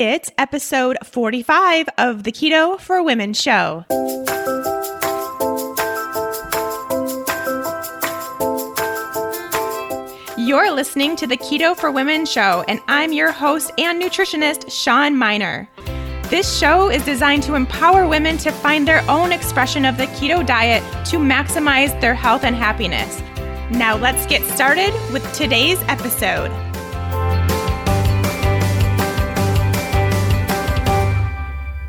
It's episode 45 of the Keto for Women show. You're listening to the Keto for Women show, and I'm your host and nutritionist, Shawn Miner. This show is designed to empower women to find their own expression of the keto diet to maximize their health and happiness. Now let's get started with today's episode.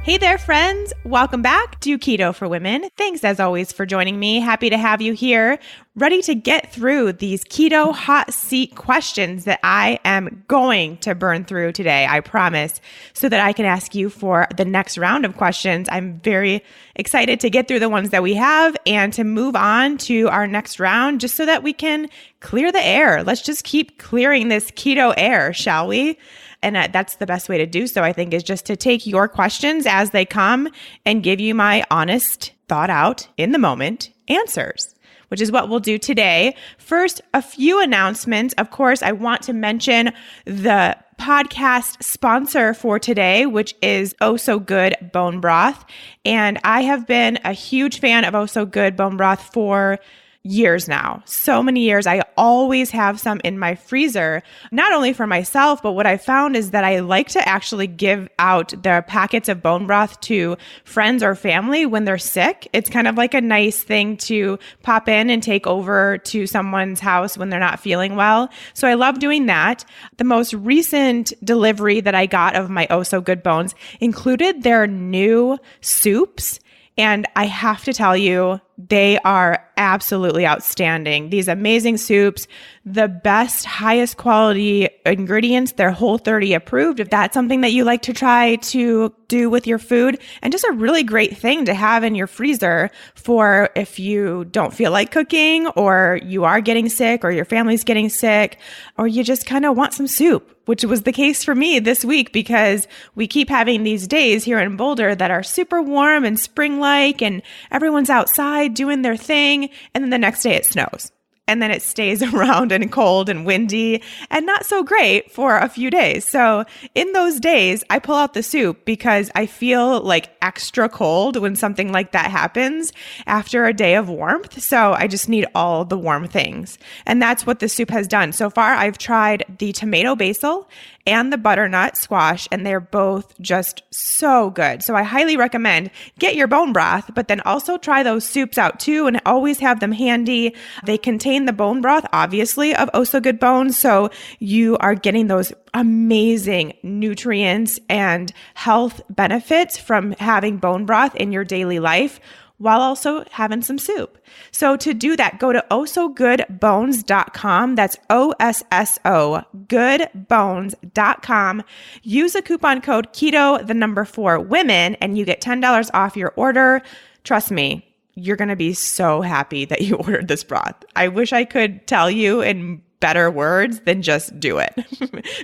Hey there, friends. Welcome back to Keto for Women. Thanks, as always, for joining me. Happy to have you here, ready to get through these Keto Hot Seat questions that I am going to burn through today, I promise, so that I can ask you for the next round of questions. I'm very excited to get through the ones that we have and to move on to our next round just so that we can clear the air. Let's just keep clearing this keto air, shall we? And that's the best way to do so, I think, is just to take your questions as they come and give you my honest, thought out, in the moment answers, which is what we'll do today. First, a few announcements. Of course, I want to mention the podcast sponsor for today, which is Oh So Good Bone Broth. And I have been a huge fan of Oh So Good Bone Broth for years now. So many years. I always have some in my freezer, not only for myself, but what I found is that I like to actually give out the packets of bone broth to friends or family when they're sick. It's kind of like a nice thing to pop in and take over to someone's house when they're not feeling well. So I love doing that. The most recent delivery that I got of my Oh So Good Bones included their new soups. And I have to tell you, they are absolutely outstanding. These amazing soups, the best, highest quality ingredients. They're Whole30 approved, if that's something that you like to try to do with your food. And just a really great thing to have in your freezer for if you don't feel like cooking, or you are getting sick, or your family's getting sick, or you just kind of want some soup, which was the case for me this week because we keep having these days here in Boulder that are super warm and spring-like, and everyone's outside doing their thing, and then the next day it snows. And then it stays around and cold and windy and not so great for a few days. So in those days, I pull out the soup because I feel like extra cold when something like that happens after a day of warmth. So I just need all the warm things. And that's what the soup has done. So far, I've tried the tomato basil and the butternut squash, and they're both just so good. So I highly recommend get your bone broth, but then also try those soups out too, and always have them handy. They contain the bone broth, obviously, of Oh So Good Bones, so you are getting those amazing nutrients and health benefits from having bone broth in your daily life, while also having some soup. So to do that, go to ohsogoodbones.com. That's OSSO, goodbones.com. Use a coupon code KETO4WOMEN, and you get $10 off your order. Trust me, you're going to be so happy that you ordered this broth. I wish I could tell you in better words than just do it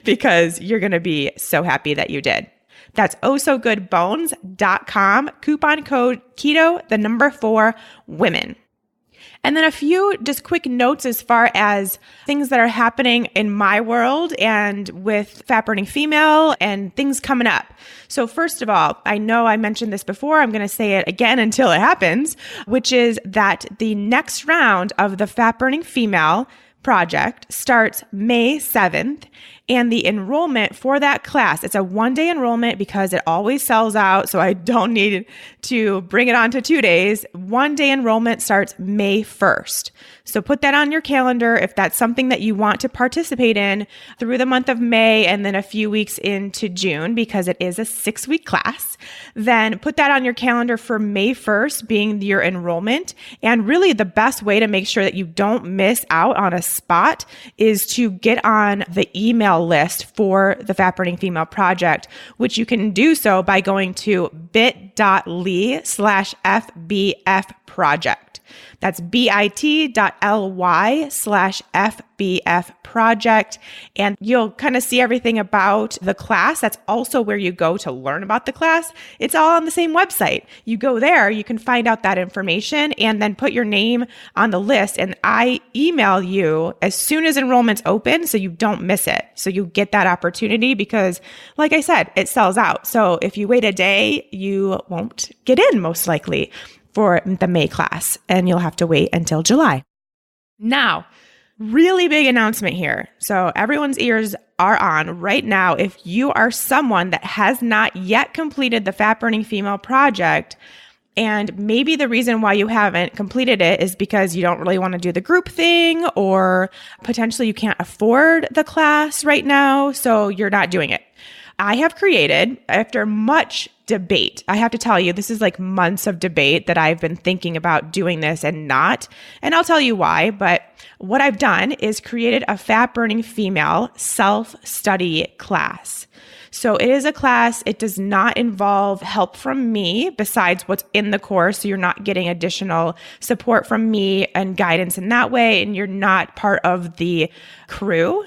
because you're going to be so happy that you did. That's ohsogoodbones.com, coupon code KETO4WOMEN. And then a few just quick notes as far as things that are happening in my world and with Fat Burning Female and things coming up. So first of all, I know I mentioned this before, I'm going to say it again until it happens, which is that the next round of the Fat Burning Female project starts May 7th. And the enrollment for that class, it's a one-day enrollment because it always sells out, so I don't need to bring it on to 2 days. One-day enrollment starts May 1st. So put that on your calendar if that's something that you want to participate in through the month of May and then a few weeks into June, because it is a 6-week class. Then put that on your calendar for May 1st being your enrollment. And really the best way to make sure that you don't miss out on a spot is to get on the email list for the Fat Burning Female Project, which you can do so by going to bit.ly/FBF project. That's bit.ly/FBF project. And you'll kind of see everything about the class. That's also where you go to learn about the class. It's all on the same website. You go there, you can find out that information and then put your name on the list. And I email you as soon as enrollment's open so you don't miss it. So you get that opportunity because, like I said, it sells out. So if you wait a day, you won't get in most likely for the May class, and you'll have to wait until July. Now, really big announcement here. So everyone's ears are on right now. If you are someone that has not yet completed the Fat Burning Female Project, and maybe the reason why you haven't completed it is because you don't really want to do the group thing, or potentially you can't afford the class right now, so you're not doing it. I have created, after much debate, I have to tell you, this is like months of debate that I've been thinking about doing this and not. And I'll tell you why. But what I've done is created a Fat Burning Female self-study class. So it is a class. It does not involve help from me besides what's in the course. So you're not getting additional support from me and guidance in that way. And you're not part of the crew,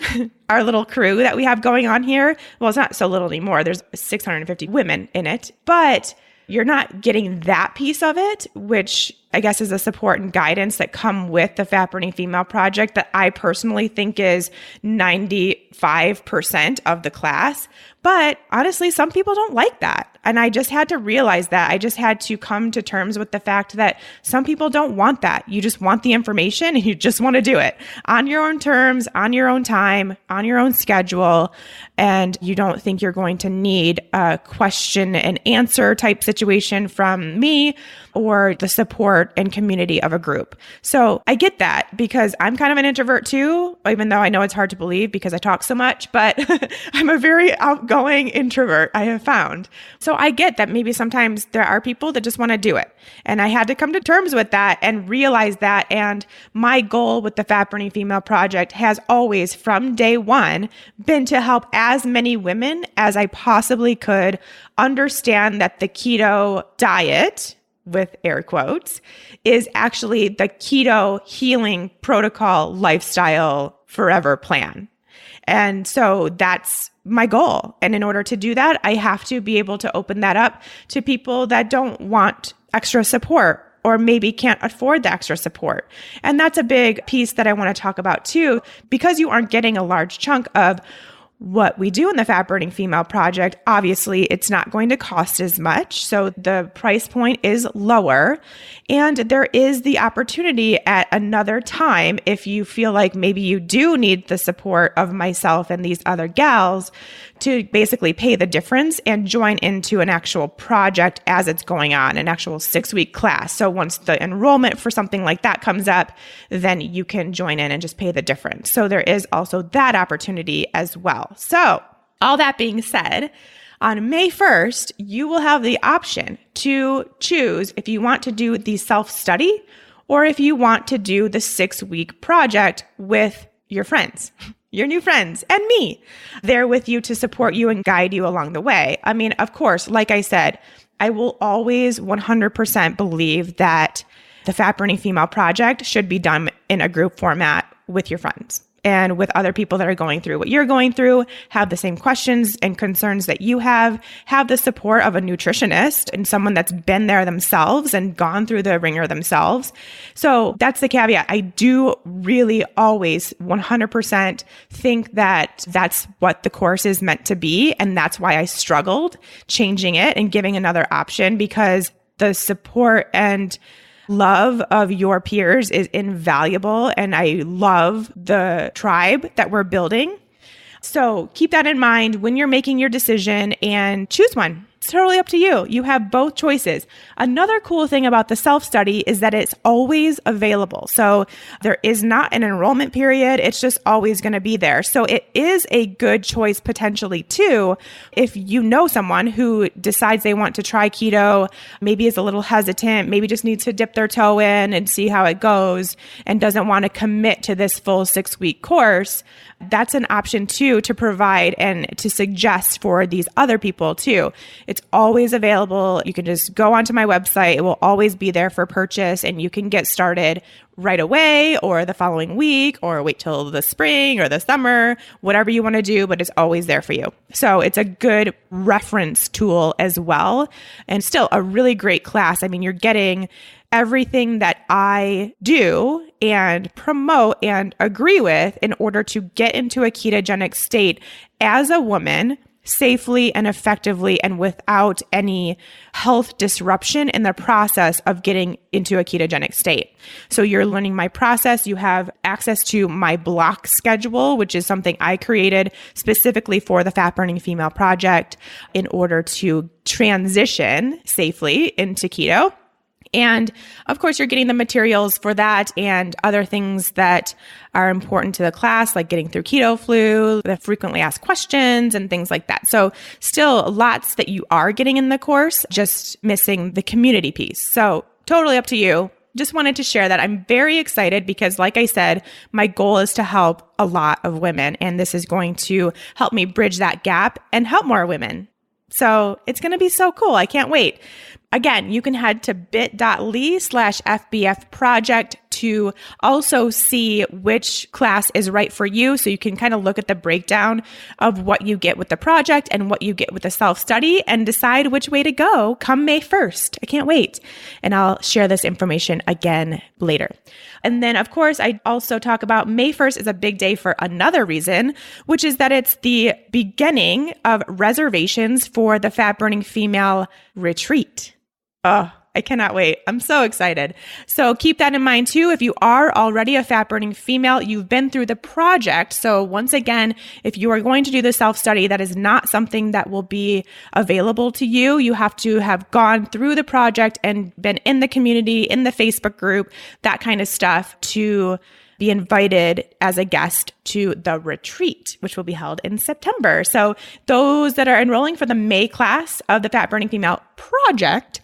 our little crew that we have going on here. Well, it's not so little anymore. There's 650 women in it, but you're not getting that piece of it, which I guess is the support and guidance that come with the Fat Burning Female Project that I personally think is 95% of the class. But honestly, some people don't like that. And I just had to realize that. I just had to come to terms with the fact that some people don't want that. You just want the information and you just want to do it on your own terms, on your own time, on your own schedule. And you don't think you're going to need a question and answer type situation from me or the support and community of a group. So I get that because I'm kind of an introvert too, even though I know it's hard to believe because I talk so much, but I'm a very outgoing introvert, I have found. So I get that maybe sometimes there are people that just want to do it. And I had to come to terms with that and realize that. And my goal with the Fat Burning Female Project has always, from day one, been to help as many women as I possibly could understand that the keto diet, with air quotes, is actually the keto healing protocol lifestyle forever plan. And so that's my goal. And in order to do that, I have to be able to open that up to people that don't want extra support or maybe can't afford the extra support. And that's a big piece that I want to talk about too, because you aren't getting a large chunk of what we do in the Fat Burning Female Project. Obviously, it's not going to cost as much. So the price point is lower. And there is the opportunity at another time, if you feel like maybe you do need the support of myself and these other gals, to basically pay the difference and join into an actual project as it's going on, an actual 6-week class. So once the enrollment for something like that comes up, then you can join in and just pay the difference. So there is also that opportunity as well. So all that being said, on May 1st, you will have the option to choose if you want to do the self-study or if you want to do the 6-week project with your friends, your new friends, and me. They're with you to support you and guide you along the way. I mean, of course, like I said, I will always 100% believe that the Fat Burning Female Project should be done in a group format with your friends and with other people that are going through what you're going through, have the same questions and concerns that you have the support of a nutritionist and someone that's been there themselves and gone through the ringer themselves. So that's the caveat. I do really always 100% think that that's what the course is meant to be. And that's why I struggled changing it and giving another option, because the support and love of your peers is invaluable. And I love the tribe that we're building. So keep that in mind when you're making your decision and choose one. It's totally up to you. You have both choices. Another cool thing about the self-study is that it's always available. So there is not an enrollment period. It's just always going to be there. So it is a good choice potentially too, if you know someone who decides they want to try keto, maybe is a little hesitant, maybe just needs to dip their toe in and see how it goes and doesn't want to commit to this full 6-week course. That's an option too to provide and to suggest for these other people too. It's It's always available. You can just go onto my website. It will always be there for purchase, and you can get started right away or the following week or wait till the spring or the summer, whatever you want to do, but it's always there for you. So it's a good reference tool as well. And still a really great class. I mean, you're getting everything that I do and promote and agree with in order to get into a ketogenic state as a woman safely and effectively and without any health disruption in the process of getting into a ketogenic state. So you're learning my process. You have access to my block schedule, which is something I created specifically for the Fat Burning Female Project in order to transition safely into keto. And of course, you're getting the materials for that and other things that are important to the class, like getting through keto flu, the frequently asked questions and things like that. So still lots that you are getting in the course, just missing the community piece. So totally up to you. Just wanted to share that. I'm very excited because, like I said, my goal is to help a lot of women, and this is going to help me bridge that gap and help more women. So it's going to be so cool. I can't wait. Again, you can head to bit.ly/FBF project to also see which class is right for you. So you can kind of look at the breakdown of what you get with the project and what you get with the self-study and decide which way to go come May 1st. I can't wait. And I'll share this information again later. And then, of course, I also talk about May 1st is a big day for another reason, which is that it's the beginning of reservations for the Fat Burning Female Retreat. Oh, I cannot wait. I'm so excited. So keep that in mind too. If you are already a fat burning female, you've been through the project. So once again, if you are going to do the self-study, that is not something that will be available to you. You have to have gone through the project and been in the community, in the Facebook group, that kind of stuff to be invited as a guest to the retreat, which will be held in September. So those that are enrolling for the May class of the Fat Burning Female Project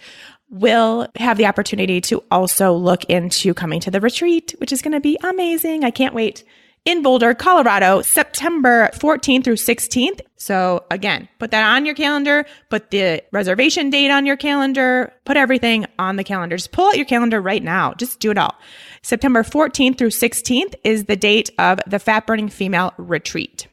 will have the opportunity to also look into coming to the retreat, which is going to be amazing. I can't wait. In Boulder, Colorado, September 14th through 16th. So again, put that on your calendar, put the reservation date on your calendar, put everything on the calendar. Just pull out your calendar right now. Just do it all. September 14th through 16th is the date of the Fat Burning Female Retreat.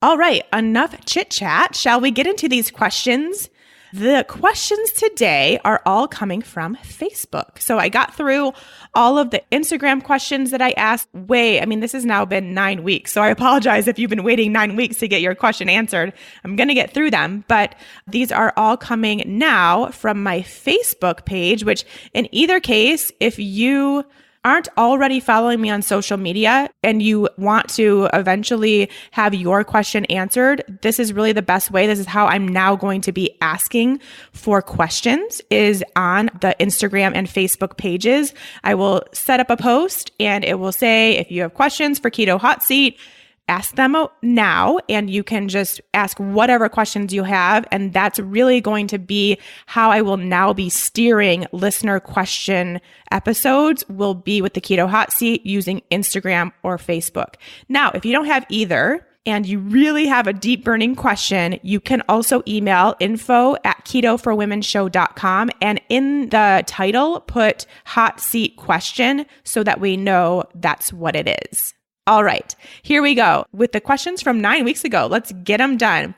All right, enough chit chat. Shall we get into these questions? The questions today are all coming from Facebook. So I got through all of the Instagram questions that I asked. This has now been 9 weeks. So I apologize if you've been waiting 9 weeks to get your question answered. I'm going to get through them, but these are all coming now from my Facebook page, which in either case, if you aren't already following me on social media and you want to eventually have your question answered, this is really the best way. This is how I'm now going to be asking for questions, is on the Instagram and Facebook pages. I will set up a post and it will say, if you have questions for Keto Hot Seat, ask them now, and you can just ask whatever questions you have. And that's really going to be how I will now be steering listener question episodes, will be with the Keto Hot Seat using Instagram or Facebook. Now, if you don't have either, and you really have a deep burning question, you can also email info@ketoforwomenshow.com, and in the title, put hot seat question so that we know that's what it is. All right, here we go with the questions from 9 weeks ago. Let's get them done.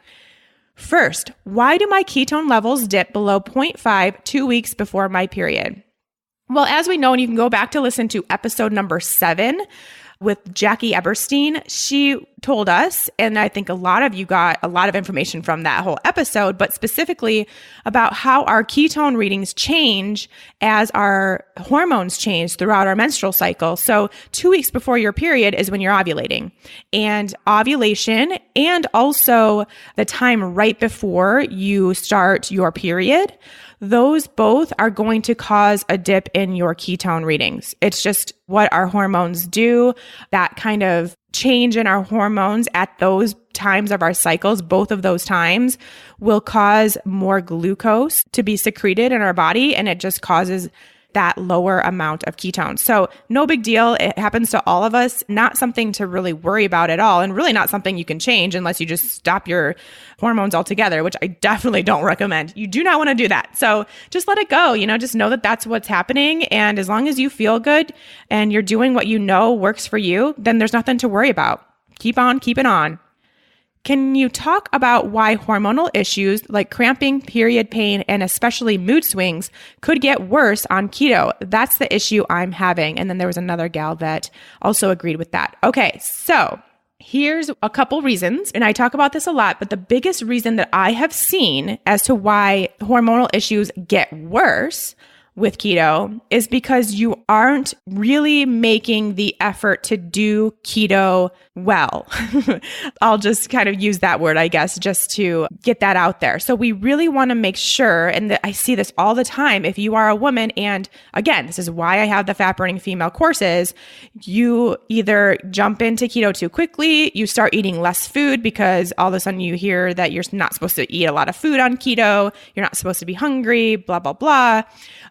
First, why do my ketone levels dip below 0.5 2 weeks before my period? Well, as we know, and you can go back to listen to episode number 7 with Jackie Eberstein, she told us, and I think a lot of you got a lot of information from that whole episode, but specifically about how our ketone readings change as our hormones change throughout our menstrual cycle. So 2 weeks before your period is when you're ovulating, and ovulation and also the time right before you start your period, those both are going to cause a dip in your ketone readings. It's just what our hormones do. That kind of change in our hormones at those times of our cycles, both of those times, will cause more glucose to be secreted in our body. And it just causes that lower amount of ketones. So no big deal. It happens to all of us, not something to really worry about at all, and really not something you can change unless you just stop your hormones altogether, which I definitely don't recommend. You do not want to do that. So just let it go, just know that that's what's happening. And as long as you feel good and you're doing what you know works for you, then there's nothing to worry about. Keep on keeping on. Can you talk about why hormonal issues like cramping, period pain, and especially mood swings could get worse on keto? That's the issue I'm having. And then there was another gal that also agreed with that. Okay, so here's a couple reasons, and I talk about this a lot, but the biggest reason that I have seen as to why hormonal issues get worse with keto is because you aren't really making the effort to do keto well. I'll just kind of use that word, I guess, just to get that out there. So we really want to make sure, and I see this all the time, if you are a woman, and again, this is why I have the Fat Burning Female courses, you either jump into keto too quickly, you start eating less food because all of a sudden you hear that you're not supposed to eat a lot of food on keto, you're not supposed to be hungry, blah, blah, blah.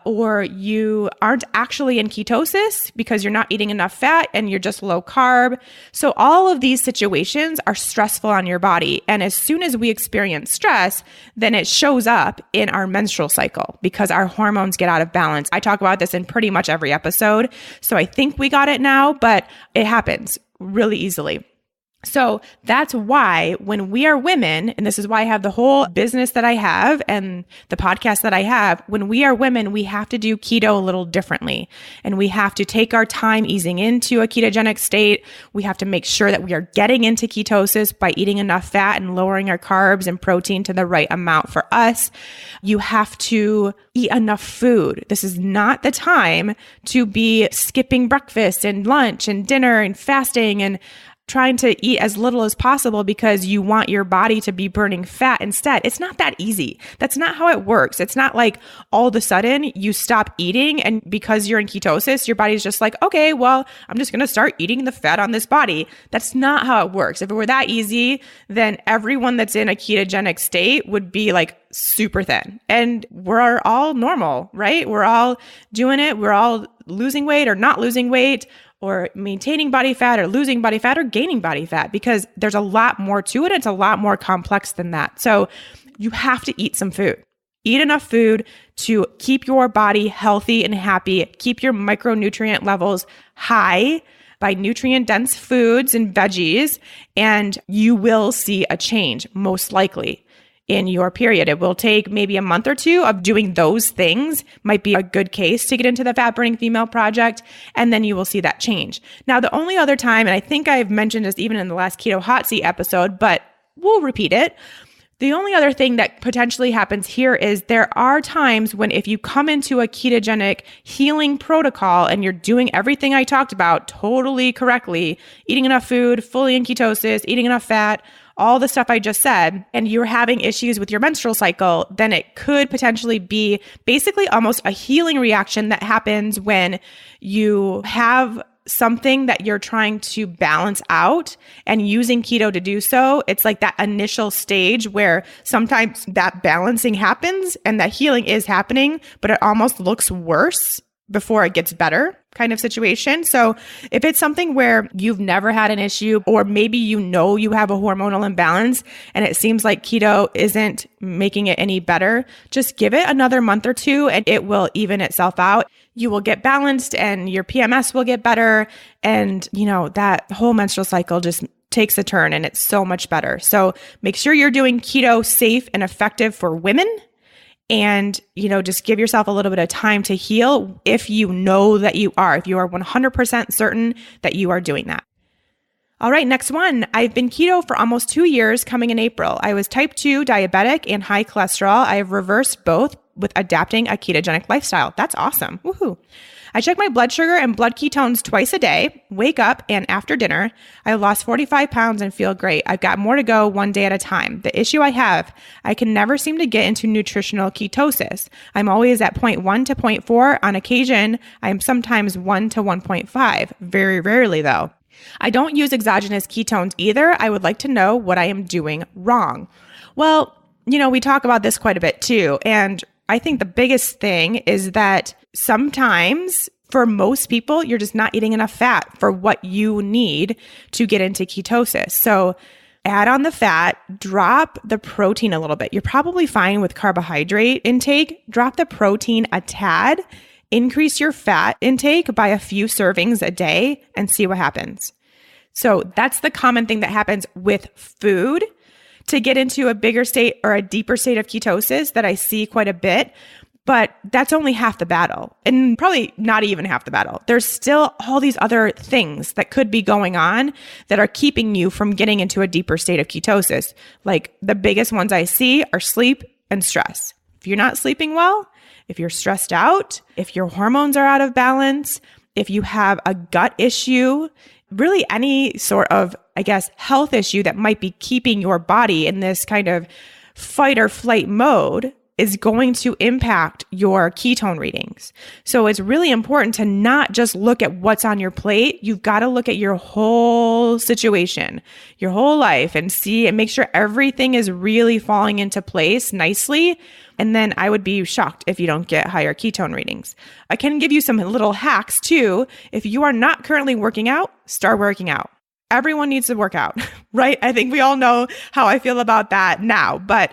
Or you aren't actually in ketosis because you're not eating enough fat and you're just low carb. So all of these situations are stressful on your body. And as soon as we experience stress, then it shows up in our menstrual cycle because our hormones get out of balance. I talk about this in pretty much every episode. So I think we got it now, but it happens really easily. So that's why when we are women, and this is why I have the whole business that I have and the podcast that I have, when we are women, we have to do keto a little differently. And we have to take our time easing into a ketogenic state. We have to make sure that we are getting into ketosis by eating enough fat and lowering our carbs and protein to the right amount for us. You have to eat enough food. This is not the time to be skipping breakfast and lunch and dinner and fasting and trying to eat as little as possible because you want your body to be burning fat instead. It's not that easy. That's not how it works. It's not like all of a sudden you stop eating and because you're in ketosis, your body's just like, okay, well, I'm just going to start eating the fat on this body. That's not how it works. If it were that easy, then everyone that's in a ketogenic state would be like super thin. And we're all normal, right? We're all doing it. We're all losing weight or not losing weight, or maintaining body fat or losing body fat or gaining body fat, because there's a lot more to it. It's a lot more complex than that. So you have to eat some food. Eat enough food to keep your body healthy and happy. Keep your micronutrient levels high by nutrient-dense foods and veggies, and you will see a change, most likely, in your period. It will take maybe a month or two of doing those things, might be a good case to get into the Fat Burning Female Project, and then you will see that change. Now, the only other time, and I think I've mentioned this even in the last Keto Hot Seat episode, but we'll repeat it. The only other thing that potentially happens here is there are times when if you come into a ketogenic healing protocol and you're doing everything I talked about totally correctly, eating enough food, fully in ketosis, eating enough fat, all the stuff I just said, and you're having issues with your menstrual cycle, then it could potentially be basically almost a healing reaction that happens when you have something that you're trying to balance out and using keto to do so. It's like that initial stage where sometimes that balancing happens and that healing is happening, but it almost looks worse before it gets better kind of situation. So if it's something where you've never had an issue, or maybe you know you have a hormonal imbalance and it seems like keto isn't making it any better, just give it another month or two and it will even itself out. You will get balanced and your PMS will get better. And that whole menstrual cycle just takes a turn and it's so much better. So make sure you're doing keto safe and effective for women. And, just give yourself a little bit of time to heal if you know that you are, if you are 100% certain that you are doing that. All right, next one. I've been keto for almost 2 years coming in April. I was type 2 diabetic and high cholesterol. I have reversed both with adapting a ketogenic lifestyle. That's awesome. Woohoo. I check my blood sugar and blood ketones twice a day, wake up, and after dinner, I lost 45 pounds and feel great. I've got more to go one day at a time. The issue I have, I can never seem to get into nutritional ketosis. I'm always at 0.1 to 0.4. On occasion, I am sometimes 1 to 1.5. Very rarely though. I don't use exogenous ketones either. I would like to know what I am doing wrong. Well, we talk about this quite a bit too. And I think the biggest thing is that sometimes for most people, you're just not eating enough fat for what you need to get into ketosis. So add on the fat, drop the protein a little bit. You're probably fine with carbohydrate intake. Drop the protein a tad, increase your fat intake by a few servings a day and see what happens. So that's the common thing that happens with food to get into a bigger state or a deeper state of ketosis that I see quite a bit. But that's only half the battle, and probably not even half the battle. There's still all these other things that could be going on that are keeping you from getting into a deeper state of ketosis. Like the biggest ones I see are sleep and stress. If you're not sleeping well, if you're stressed out, if your hormones are out of balance, if you have a gut issue, really any sort of, health issue that might be keeping your body in this kind of fight or flight mode is going to impact your ketone readings. So it's really important to not just look at what's on your plate. You've got to look at your whole situation, your whole life, and see and make sure everything is really falling into place nicely. And then I would be shocked if you don't get higher ketone readings. I can give you some little hacks too. If you are not currently working out, start working out. Everyone needs to work out, right? I think we all know how I feel about that now, but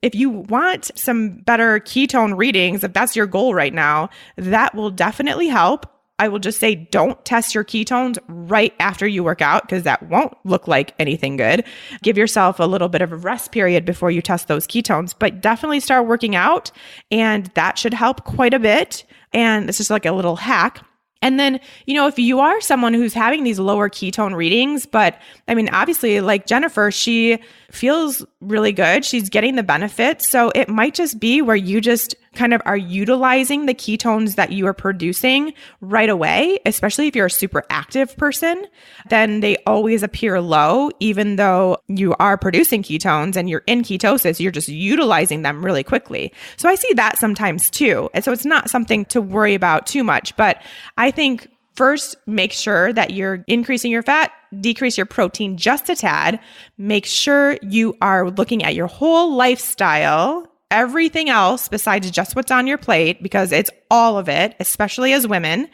if you want some better ketone readings, if that's your goal right now, that will definitely help. I will just say, don't test your ketones right after you work out because that won't look like anything good. Give yourself a little bit of a rest period before you test those ketones, but definitely start working out and that should help quite a bit. And it's just like a little hack. And then, if you are someone who's having these lower ketone readings, but obviously like Jennifer, she feels really good. She's getting the benefits. So it might just be where you just kind of are utilizing the ketones that you are producing right away, especially if you're a super active person, then they always appear low, even though you are producing ketones and you're in ketosis, you're just utilizing them really quickly. So I see that sometimes too. And so it's not something to worry about too much, but I think first, make sure that you're increasing your fat, decrease your protein just a tad. Make sure you are looking at your whole lifestyle, everything else besides just what's on your plate, because it's all of it, especially as women,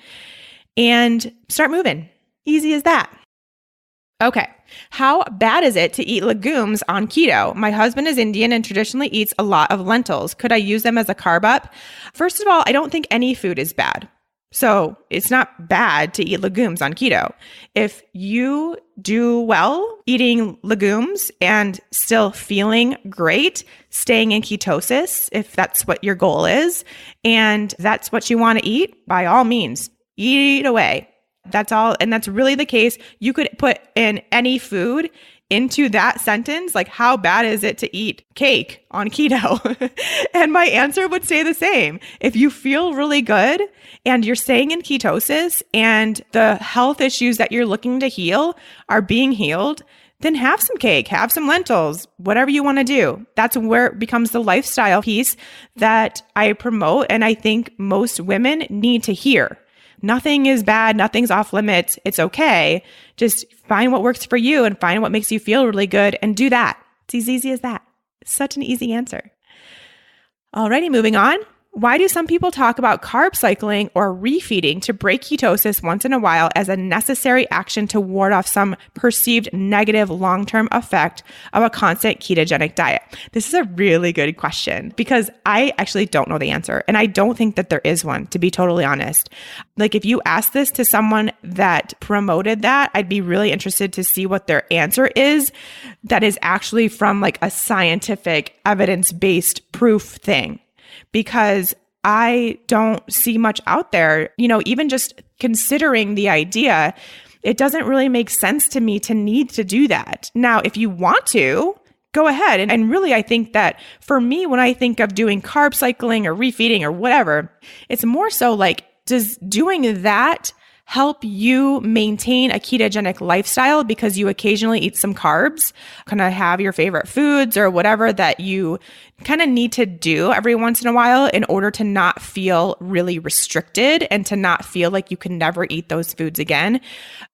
and start moving. Easy as that. Okay. How bad is it to eat legumes on keto? My husband is Indian and traditionally eats a lot of lentils. Could I use them as a carb up? First of all, I don't think any food is bad. So it's not bad to eat legumes on keto. If you do well eating legumes and still feeling great, staying in ketosis, if that's what your goal is, and that's what you want to eat, by all means, eat away. That's all. And that's really the case. You could put in any food into that sentence, like how bad is it to eat cake on keto? And my answer would stay the same. If you feel really good and you're staying in ketosis and the health issues that you're looking to heal are being healed, then have some cake, have some lentils, whatever you want to do. That's where it becomes the lifestyle piece that I promote and I think most women need to hear. Nothing is bad. Nothing's off limits. It's okay. Just find what works for you and find what makes you feel really good and do that. It's as easy as that. Such an easy answer. Alrighty, moving on. Why do some people talk about carb cycling or refeeding to break ketosis once in a while as a necessary action to ward off some perceived negative long-term effect of a constant ketogenic diet? This is a really good question because I actually don't know the answer. And I don't think that there is one, to be totally honest. Like if you ask this to someone that promoted that, I'd be really interested to see what their answer is that is actually from like a scientific evidence-based proof thing. Because I don't see much out there, even just considering the idea, it doesn't really make sense to me to need to do that. Now, if you want to, go ahead. And really, I think that for me, when I think of doing carb cycling or refeeding or whatever, it's more so like, does doing that help you maintain a ketogenic lifestyle because you occasionally eat some carbs, kind of have your favorite foods or whatever that you kind of need to do every once in a while in order to not feel really restricted and to not feel like you can never eat those foods again.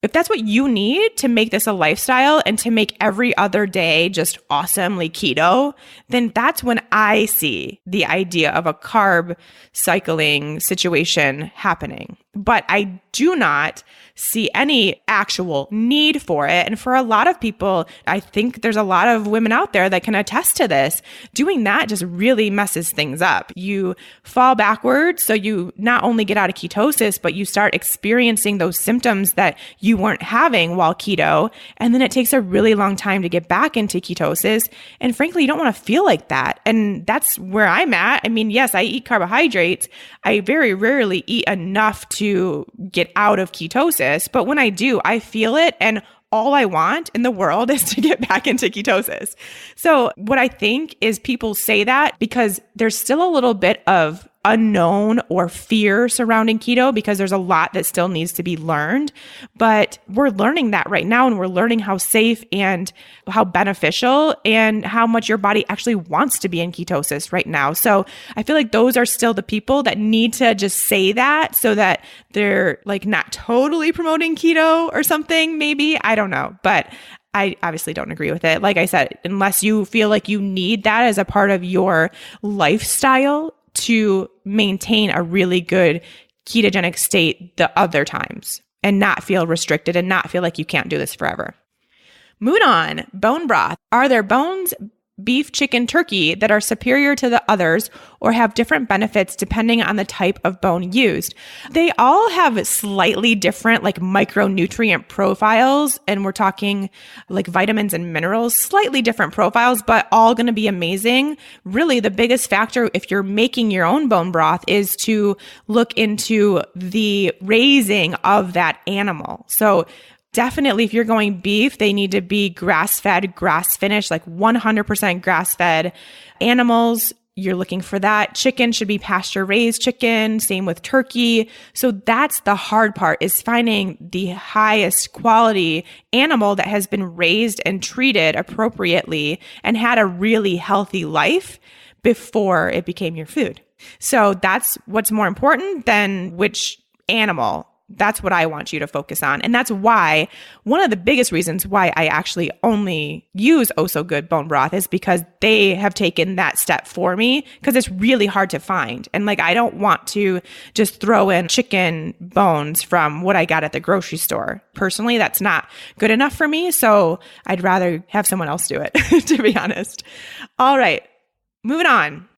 If that's what you need to make this a lifestyle and to make every other day just awesomely keto, then that's when I see the idea of a carb cycling situation happening. But I do not see any actual need for it. And for a lot of people, I think there's a lot of women out there that can attest to this. Doing that just really messes things up. You fall backwards. So you not only get out of ketosis, but you start experiencing those symptoms that you weren't having while keto. And then it takes a really long time to get back into ketosis. And frankly, you don't want to feel like that. And that's where I'm at. I mean, yes, I eat carbohydrates. I very rarely eat enough to get out of ketosis. But when I do, I feel it. And all I want in the world is to get back into ketosis. So what I think is people say that because there's still a little bit of unknown or fear surrounding keto because there's a lot that still needs to be learned. But we're learning that right now, and we're learning how safe and how beneficial and how much your body actually wants to be in ketosis right now. So I feel like those are still the people that need to just say that so that they're like not totally promoting keto or something, maybe. I don't know. But I obviously don't agree with it. Like I said, unless you feel like you need that as a part of your lifestyle to maintain a really good ketogenic state the other times and not feel restricted and not feel like you can't do this forever. Moving on, bone broth. Are there bones, beef, chicken, turkey that are superior to the others or have different benefits depending on the type of bone used? They all have slightly different like micronutrient profiles, and we're talking like vitamins and minerals, slightly different profiles, but all going to be amazing. Really, the biggest factor if you're making your own bone broth is to look into the raising of that animal. So definitely, if you're going beef, they need to be grass-fed, grass-finished, like 100% grass-fed animals. You're looking for that. Chicken should be pasture-raised chicken. Same with turkey. So that's the hard part, is finding the highest quality animal that has been raised and treated appropriately and had a really healthy life before it became your food. So that's what's more important than which animal. That's what I want you to focus on. And that's why one of the biggest reasons why I actually only use Oh So Good bone broth is because they have taken that step for me, because it's really hard to find. And like, I don't want to just throw in chicken bones from what I got at the grocery store. Personally, that's not good enough for me. So I'd rather have someone else do it, to be honest. All right, moving on.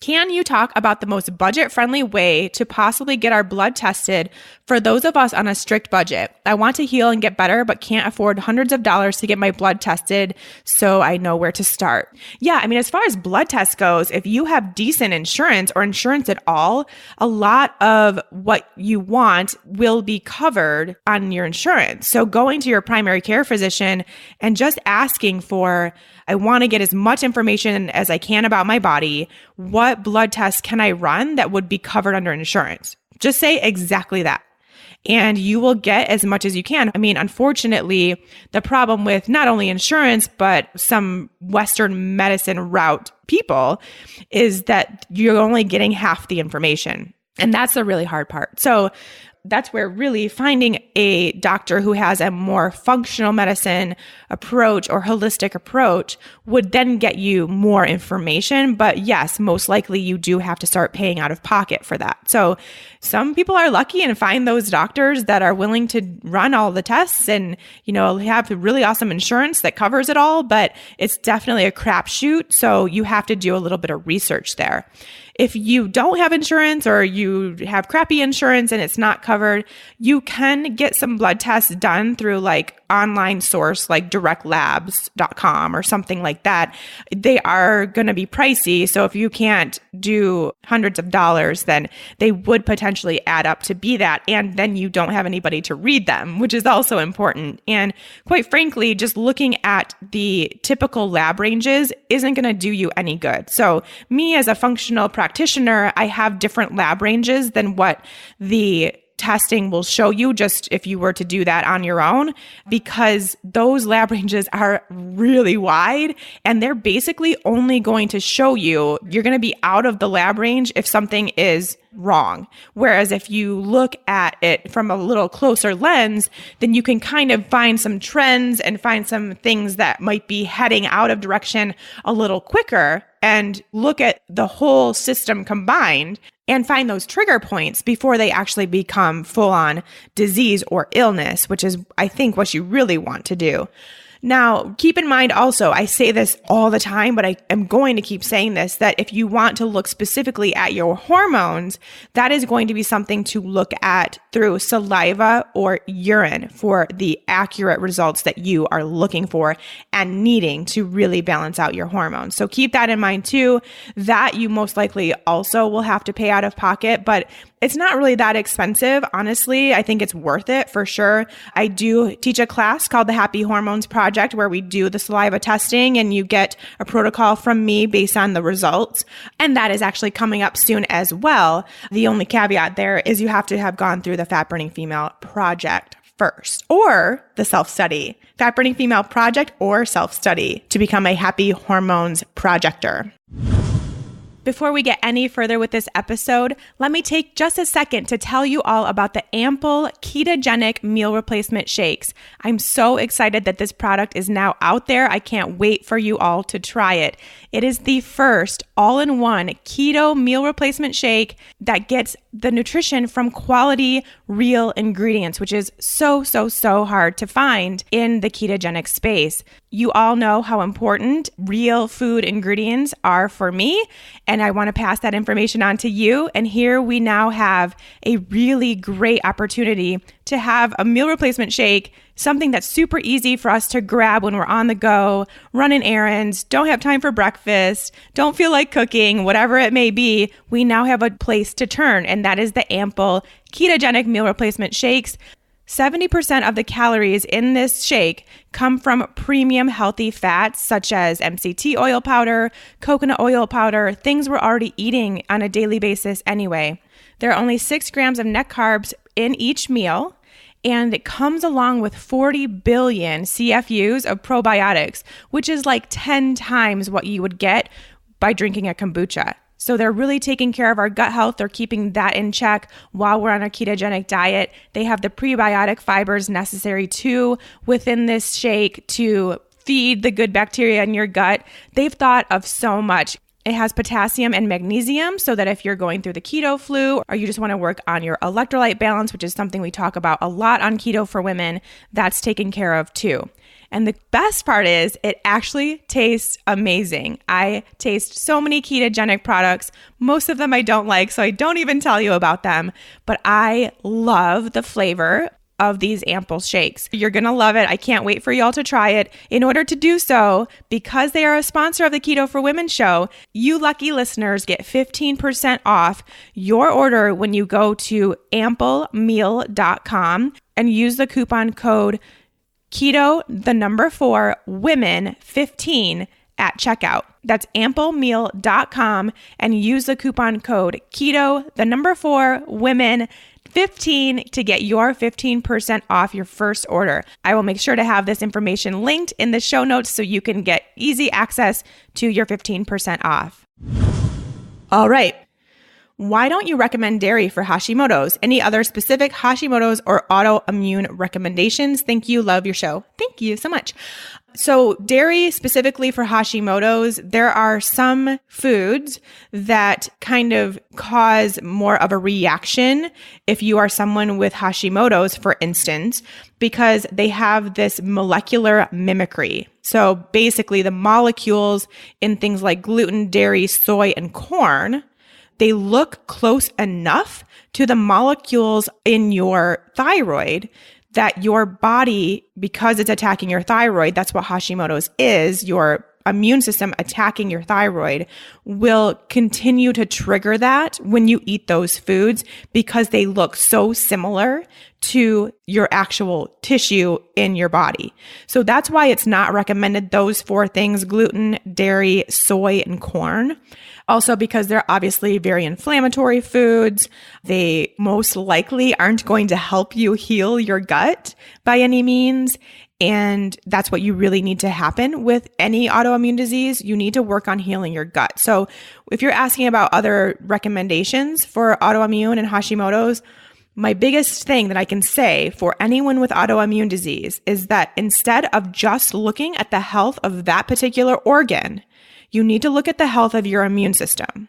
Can you talk about the most budget-friendly way to possibly get our blood tested for those of us on a strict budget? I want to heal and get better, but can't afford hundreds of dollars to get my blood tested, so I know where to start. Yeah, I mean, as far as blood tests goes, if you have decent insurance or insurance at all, a lot of what you want will be covered on your insurance. So going to your primary care physician and just asking for, I want to get as much information as I can about my body. What blood tests can I run that would be covered under insurance? Just say exactly that. And you will get as much as you can. I mean, unfortunately, the problem with not only insurance, but some Western medicine route people is that you're only getting half the information. And that's the really hard part. So that's where really finding a doctor who has a more functional medicine approach or holistic approach would then get you more information. But yes, most likely you do have to start paying out of pocket for that. So some people are lucky and find those doctors that are willing to run all the tests and, you know, have really awesome insurance that covers it all, but it's definitely a crapshoot. So you have to do a little bit of research there. If you don't have insurance or you have crappy insurance and it's not covered, you can get some blood tests done through like online source like directlabs.com or something like that. They are going to be pricey. So if you can't do hundreds of dollars, then they would potentially add up to be that. And then you don't have anybody to read them, which is also important. And quite frankly, just looking at the typical lab ranges isn't going to do you any good. So me as a functional practitioner, I have different lab ranges than what the testing will show you, just if you were to do that on your own, because those lab ranges are really wide and they're basically only going to show you, you're going to be out of the lab range if something is wrong. Whereas if you look at it from a little closer lens, then you can kind of find some trends and find some things that might be heading out of direction a little quicker and look at the whole system combined and find those trigger points before they actually become full-on disease or illness, which is, I think, what you really want to do. Now, keep in mind also, I say this all the time, but I am going to keep saying this, that if you want to look specifically at your hormones, that is going to be something to look at through saliva or urine for the accurate results that you are looking for and needing to really balance out your hormones. So keep that in mind too, that you most likely also will have to pay out of pocket, but it's not really that expensive. Honestly, I think it's worth it for sure. I do teach a class called the Happy Hormones Project where we do the saliva testing and you get a protocol from me based on the results. And that is actually coming up soon as well. The only caveat there is you have to have gone through the Fat Burning Female Project first, or the self-study. Fat Burning Female Project or self-study to become a Happy Hormones Projector. Before we get any further with this episode, let me take just a second to tell you all about the Ample Ketogenic Meal Replacement Shakes. I'm so excited that this product is now out there. I can't wait for you all to try it. It is the first all-in-one keto meal replacement shake that gets the nutrition from quality, real ingredients, which is so hard to find in the ketogenic space. You all know how important real food ingredients are for me, and I want to pass that information on to you. And here we now have a really great opportunity to have a meal replacement shake, something that's super easy for us to grab when we're on the go, running errands, don't have time for breakfast, don't feel like cooking, whatever it may be. We now have a place to turn, and that is the Ample Ketogenic Meal Replacement Shakes. 70% of the calories in this shake come from premium healthy fats such as MCT oil powder, coconut oil powder, things we're already eating on a daily basis anyway. There are only 6 grams of net carbs in each meal, and it comes along with 40 billion CFUs of probiotics, which is like 10 times what you would get by drinking a kombucha. So they're really taking care of our gut health. They're keeping that in check while we're on a ketogenic diet. They have the prebiotic fibers necessary too within this shake to feed the good bacteria in your gut. They've thought of so much. It has potassium and magnesium so that if you're going through the keto flu or you just want to work on your electrolyte balance, which is something we talk about a lot on Keto for Women, that's taken care of too. And the best part is it actually tastes amazing. I taste so many ketogenic products. Most of them I don't like, so I don't even tell you about them. But I love the flavor of these Ample shakes. You're going to love it. I can't wait for y'all to try it. In order to do so, because they are a sponsor of the Keto for Women show, you lucky listeners get 15% off your order when you go to amplemeal.com and use the coupon code Keto, 4, women15 at checkout. That's amplemeal.com and use the coupon code Keto, 4, women15 to get your 15% off your first order. I will make sure to have this information linked in the show notes so you can get easy access to your 15% off. All right. Why don't you recommend dairy for Hashimoto's? Any other specific Hashimoto's or autoimmune recommendations? Thank you. Love your show. Thank you so much. So dairy specifically for Hashimoto's, there are some foods that kind of cause more of a reaction if you are someone with Hashimoto's, for instance, because they have this molecular mimicry. So basically the molecules in things like gluten, dairy, soy, and corn, they look close enough to the molecules in your thyroid that your body, because it's attacking your thyroid, that's what Hashimoto's is, your immune system attacking your thyroid, will continue to trigger that when you eat those foods because they look so similar to your actual tissue in your body. So that's why it's not recommended, those 4 things: gluten, dairy, soy, and corn. Also, because they're obviously very inflammatory foods, they most likely aren't going to help you heal your gut by any means. And that's what you really need to happen with any autoimmune disease. You need to work on healing your gut. So if you're asking about other recommendations for autoimmune and Hashimoto's, my biggest thing that I can say for anyone with autoimmune disease is that instead of just looking at the health of that particular organ, you need to look at the health of your immune system.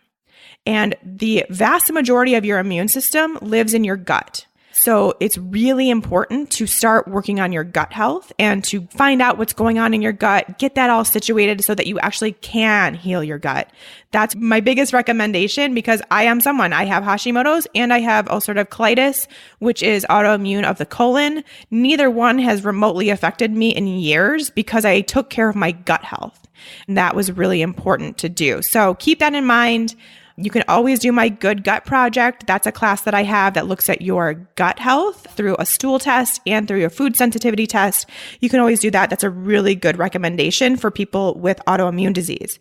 And the vast majority of your immune system lives in your gut. So it's really important to start working on your gut health and to find out what's going on in your gut, get that all situated so that you actually can heal your gut. That's my biggest recommendation because I have Hashimoto's and I have ulcerative colitis, which is autoimmune of the colon. Neither one has remotely affected me in years because I took care of my gut health. And that was really important to do. So keep that in mind. You can always do my Good Gut Project. That's a class that I have that looks at your gut health through a stool test and through a food sensitivity test. You can always do that. That's a really good recommendation for people with autoimmune disease.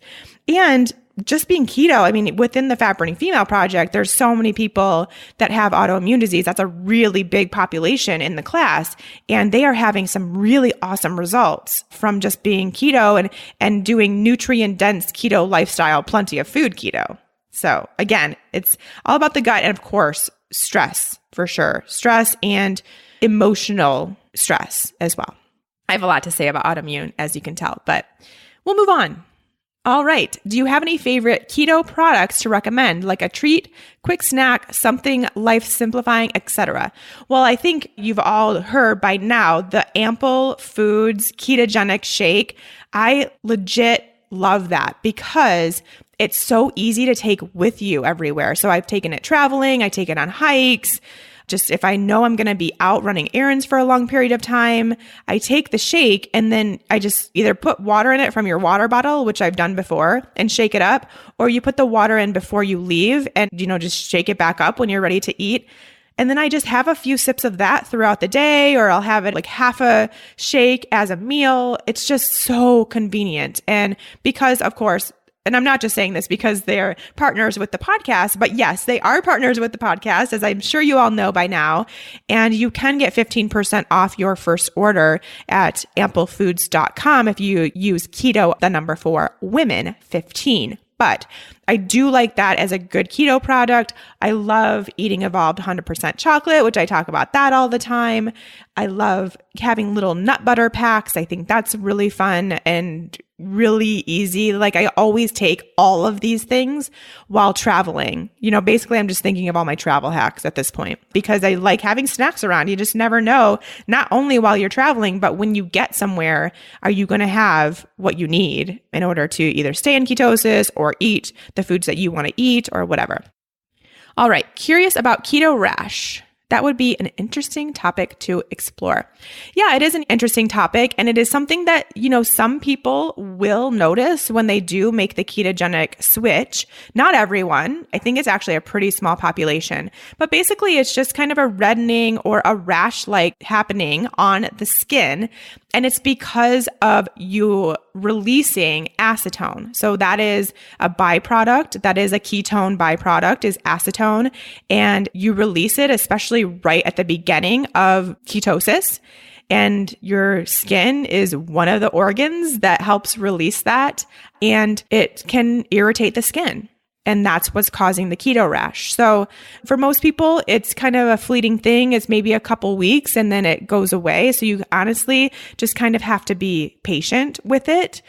And just being keto, within the Fat Burning Female Project, there's so many people that have autoimmune disease. That's a really big population in the class. And they are having some really awesome results from just being keto and doing nutrient-dense keto lifestyle, plenty of food keto. So again, it's all about the gut and of course, stress for sure. Stress and emotional stress as well. I have a lot to say about autoimmune, as you can tell, but we'll move on. All right. Do you have any favorite keto products to recommend, like a treat, quick snack, something life simplifying, etc.? Well, I think you've all heard by now the Ample Foods ketogenic shake. I legit love that because it's so easy to take with you everywhere. So I've taken it traveling, I take it on hikes. Just if I know I'm going to be out running errands for a long period of time, I take the shake and then I just either put water in it from your water bottle, which I've done before, and shake it up, or you put the water in before you leave and, just shake it back up when you're ready to eat. And then I just have a few sips of that throughout the day, or I'll have it like half a shake as a meal. It's just so convenient. And because, of course, and I'm not just saying this because they're partners with the podcast, but yes, they are partners with the podcast, as I'm sure you all know by now. And you can get 15% off your first order at amplefoods.com if you use keto, the number 4 women 15. But I do like that as a good keto product. I love eating Evolved 100% chocolate, which I talk about that all the time. I love having little nut butter packs. I think that's really fun and really easy. Like I always take all of these things while traveling. Basically I'm just thinking of all my travel hacks at this point because I like having snacks around. You just never know, not only while you're traveling, but when you get somewhere, are you going to have what you need in order to either stay in ketosis or eat the foods that you want to eat or whatever. All right. Curious about keto rash. That would be an interesting topic to explore. Yeah, it is an interesting topic. And it is something that, some people will notice when they do make the ketogenic switch. Not everyone. I think it's actually a pretty small population. But basically, it's just kind of a reddening or a rash-like happening on the skin. And it's because of you releasing acetone. So that is a byproduct. That is a ketone byproduct is acetone. And you release it, especially right at the beginning of ketosis. And your skin is one of the organs that helps release that. And it can irritate the skin. And that's what's causing the keto rash. So for most people, it's kind of a fleeting thing. It's maybe a couple weeks and then it goes away. So you honestly just kind of have to be patient with it.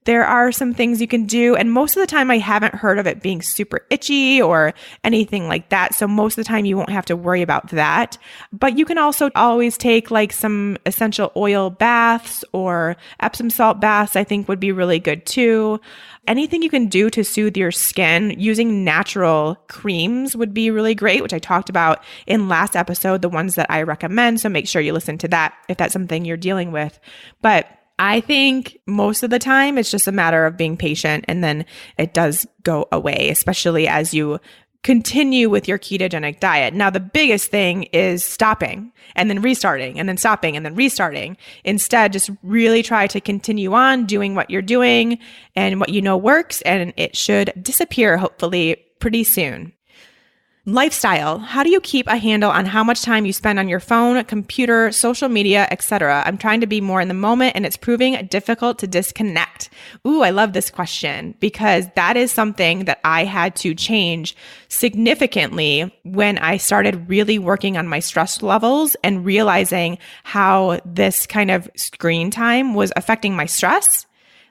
There are some things you can do. And most of the time I haven't heard of it being super itchy or anything like that. So most of the time you won't have to worry about that. But you can also always take like some essential oil baths or Epsom salt baths, I think would be really good too. Anything you can do to soothe your skin using natural creams would be really great, which I talked about in last episode, the ones that I recommend. So make sure you listen to that if that's something you're dealing with. But I think most of the time it's just a matter of being patient and then it does go away, especially as you continue with your ketogenic diet. Now, the biggest thing is stopping and then restarting and then stopping and then restarting. Instead, just really try to continue on doing what you're doing and what you know works, and it should disappear hopefully pretty soon. Lifestyle. How do you keep a handle on how much time you spend on your phone, computer, social media, etc.? I'm trying to be more in the moment and it's proving difficult to disconnect. Ooh, I love this question because that is something that I had to change significantly when I started really working on my stress levels and realizing how this kind of screen time was affecting my stress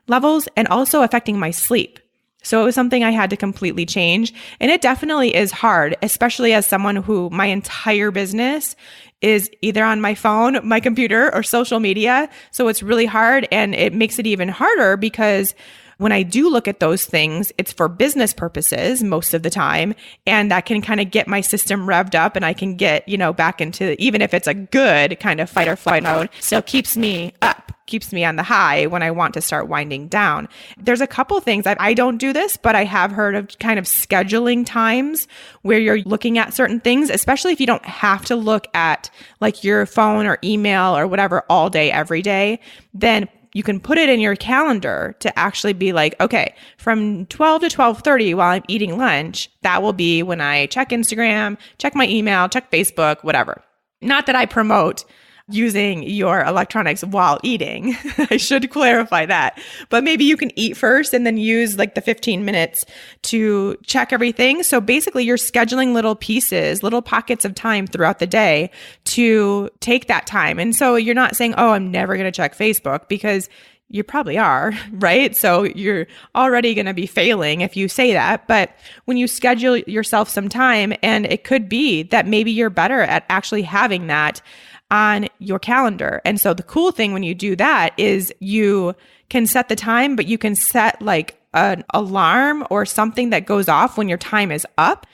levels and also affecting my sleep. So it was something I had to completely change. And it definitely is hard, especially as someone who my entire business is either on my phone, my computer, or social media. So it's really hard. And it makes it even harder because when I do look at those things, it's for business purposes most of the time. And that can kind of get my system revved up and I can get, back into, even if it's a good kind of fight or flight mode, still keeps me up, keeps me on the high when I want to start winding down. There's a couple things I don't do this, but I have heard of kind of scheduling times where you're looking at certain things, especially if you don't have to look at like your phone or email or whatever all day, every day, then you can put it in your calendar to actually be like, okay, from 12 to 12:30 while I'm eating lunch, that will be when I check Instagram, check my email, check Facebook, whatever. Not that I promote using your electronics while eating. I should clarify that. But maybe you can eat first and then use like the 15 minutes to check everything. So basically you're scheduling little pieces, little pockets of time throughout the day to take that time. And so you're not saying, oh, I'm never going to check Facebook, because you probably are, right? So you're already going to be failing if you say that. But when you schedule yourself some time, and it could be that maybe you're better at actually having that on your calendar. And so the cool thing when you do that is you can set the time, but you can set like an alarm or something that goes off when your time is up,